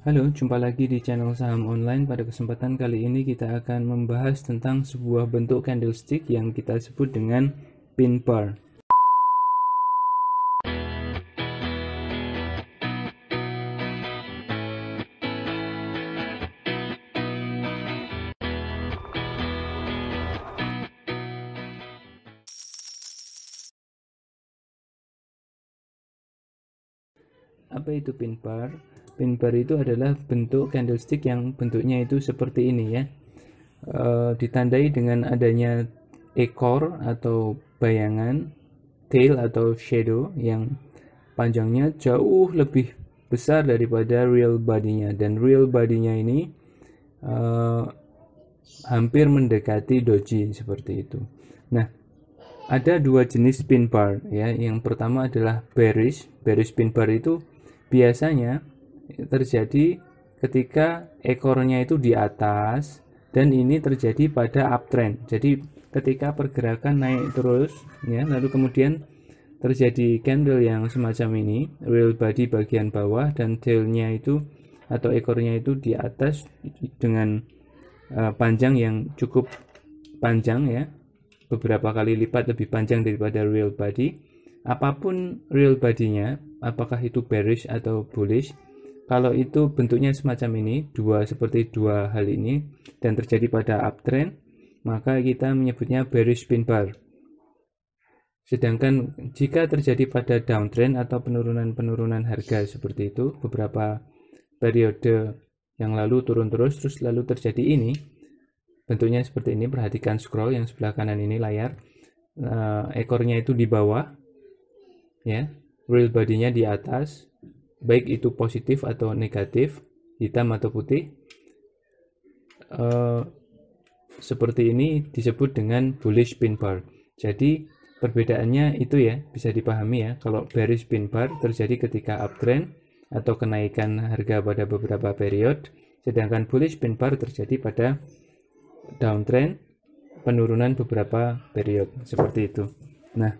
Halo, jumpa lagi di channel Saham Online. Pada kesempatan kali ini kita akan membahas tentang sebuah bentuk candlestick yang kita sebut dengan pin bar. Apa itu pin bar? Pin bar itu adalah bentuk candlestick yang bentuknya itu seperti ini ya. Ditandai dengan adanya ekor atau bayangan, tail atau shadow yang panjangnya jauh lebih besar daripada real body-nya, dan real body-nya ini hampir mendekati doji seperti itu. Nah, ada dua jenis pin bar ya. Yang pertama adalah bearish. Bearish pin bar itu biasanya terjadi ketika ekornya itu di atas, dan ini terjadi pada uptrend. Jadi ketika pergerakan naik terus ya, lalu kemudian terjadi candle yang semacam ini, real body bagian bawah dan tailnya itu atau ekornya itu di atas dengan panjang yang cukup panjang ya, beberapa kali lipat lebih panjang daripada real body. Apapun real body-nya, apakah itu bearish atau bullish, kalau itu bentuknya semacam ini, seperti dua hal ini, dan terjadi pada uptrend, maka kita menyebutnya bearish pin bar. Sedangkan jika terjadi pada downtrend atau penurunan harga seperti itu, beberapa periode yang lalu turun terus lalu terjadi ini, bentuknya seperti ini. Perhatikan scroll yang sebelah kanan ini layar, ekornya itu di bawah ya, real body-nya di atas, baik itu positif atau negatif, hitam atau putih, seperti ini disebut dengan bullish pin bar. Jadi perbedaannya itu ya, bisa dipahami ya. Kalau bearish pin bar terjadi ketika uptrend atau kenaikan harga pada beberapa periode, sedangkan bullish pin bar terjadi pada downtrend, penurunan beberapa periode seperti itu. Nah,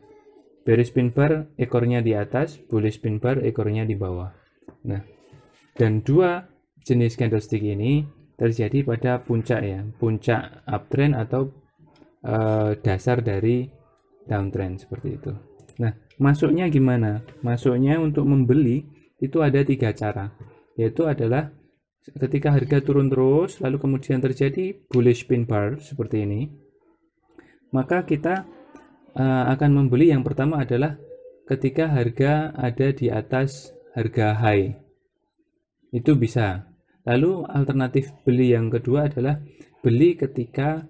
bearish pin bar ekornya di atas, bullish pin bar ekornya di bawah. Nah, dan dua jenis candlestick ini terjadi pada puncak ya, puncak uptrend atau dasar dari downtrend seperti itu. Nah, masuknya gimana? Masuknya untuk membeli itu ada 3 cara, yaitu adalah ketika harga turun terus lalu kemudian terjadi bullish pin bar seperti ini, maka kita akan membeli. Yang pertama adalah ketika harga ada di atas harga high, itu bisa. Lalu alternatif beli yang kedua adalah beli ketika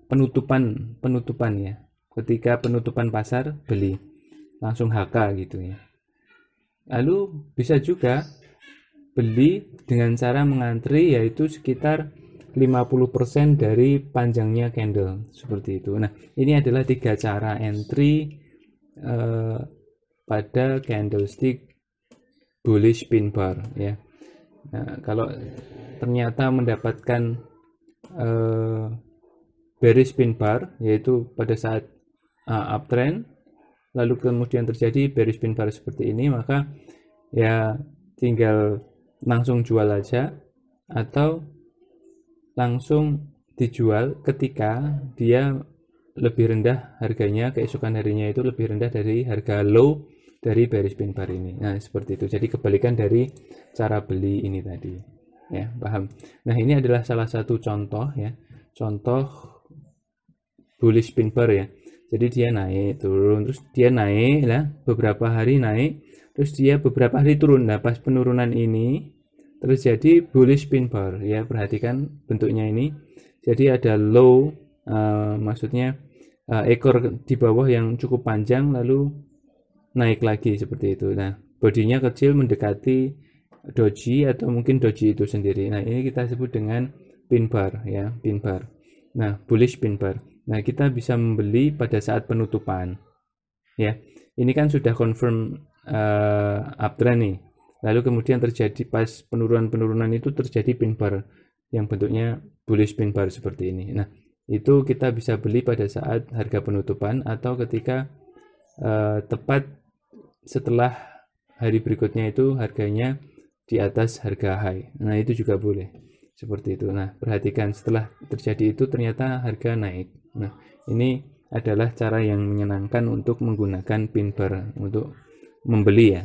penutupan ya, ketika penutupan pasar beli langsung HK gitu ya. Lalu bisa juga beli dengan cara mengantri, yaitu sekitar 50% dari panjangnya candle seperti itu. Nah, ini adalah 3 cara entry pada candlestick bullish pin bar ya. Nah, kalau ternyata mendapatkan bearish pin bar, yaitu pada saat uptrend lalu kemudian terjadi bearish pin bar seperti ini, maka ya tinggal langsung jual aja atau langsung dijual ketika dia lebih rendah harganya, keesokan harinya itu lebih rendah dari harga low dari bearish pin bar ini. Nah, seperti itu. Jadi kebalikan dari cara beli ini tadi. Ya, paham. Nah, ini adalah salah satu contoh ya. Contoh bullish pin bar ya. Jadi dia naik turun, terus dia naik lah, beberapa hari naik, terus dia beberapa hari turun. Nah, pas penurunan ini terjadi bullish pin bar ya. Perhatikan bentuknya ini. Jadi ada low, maksudnya ekor di bawah yang cukup panjang lalu naik lagi seperti itu. Nah, bodinya kecil mendekati doji atau mungkin doji itu sendiri. Nah, ini kita sebut dengan pin bar ya, pin bar. Nah, bullish pin bar. Nah, kita bisa membeli pada saat penutupan ya. Ini kan sudah confirm uptrend nih. Lalu kemudian terjadi pas penurunan itu terjadi pin bar yang bentuknya bullish pin bar seperti ini. Nah, itu kita bisa beli pada saat harga penutupan atau ketika tepat setelah hari berikutnya itu harganya di atas harga high. Nah, itu juga boleh. Seperti itu. Nah, perhatikan setelah terjadi itu ternyata harga naik. Nah, ini adalah cara yang menyenangkan untuk menggunakan pin bar untuk membeli ya.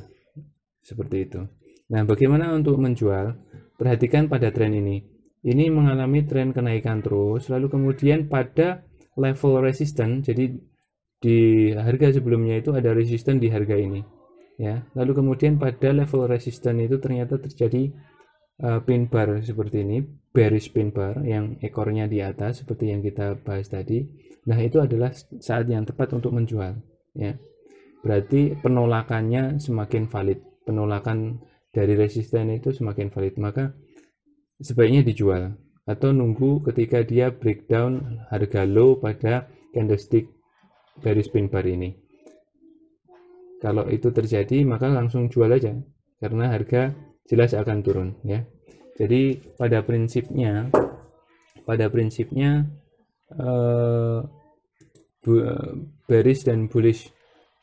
Seperti itu. Nah, bagaimana untuk menjual? Perhatikan pada tren ini. Ini mengalami tren kenaikan terus, lalu kemudian pada level resisten, jadi di harga sebelumnya itu ada resisten di harga ini. Ya, lalu kemudian pada level resisten itu ternyata terjadi pin bar seperti ini, bearish pin bar yang ekornya di atas seperti yang kita bahas tadi. Nah, itu adalah saat yang tepat untuk menjual, ya. Berarti penolakannya semakin valid, penolakan dari resisten itu semakin valid, maka sebaiknya dijual atau nunggu ketika dia breakdown harga low pada candlestick bearish pin bar ini. Kalau itu terjadi maka langsung jual aja karena harga jelas akan turun ya. Jadi pada prinsipnya bearish dan bullish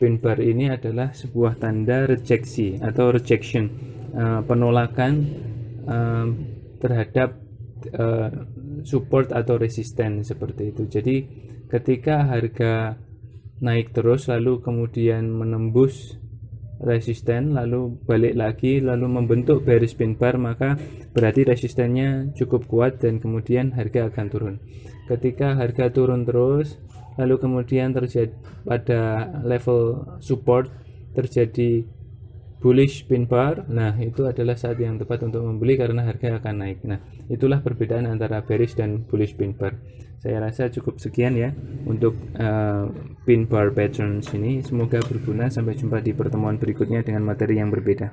pin bar ini adalah sebuah tanda rejeksi atau rejection, penolakan terhadap support atau resisten seperti itu. Jadi ketika harga naik terus lalu kemudian menembus resisten lalu balik lagi lalu membentuk bearish pin bar, maka berarti resistennya cukup kuat dan kemudian harga akan turun. Ketika harga turun terus lalu kemudian terjadi pada level support terjadi bullish pin bar, nah itu adalah saat yang tepat untuk membeli karena harga akan naik. Nah, itulah perbedaan antara bearish dan bullish pin bar. Saya rasa cukup sekian ya untuk pin bar patterns ini. Semoga berguna. Sampai jumpa di pertemuan berikutnya dengan materi yang berbeda.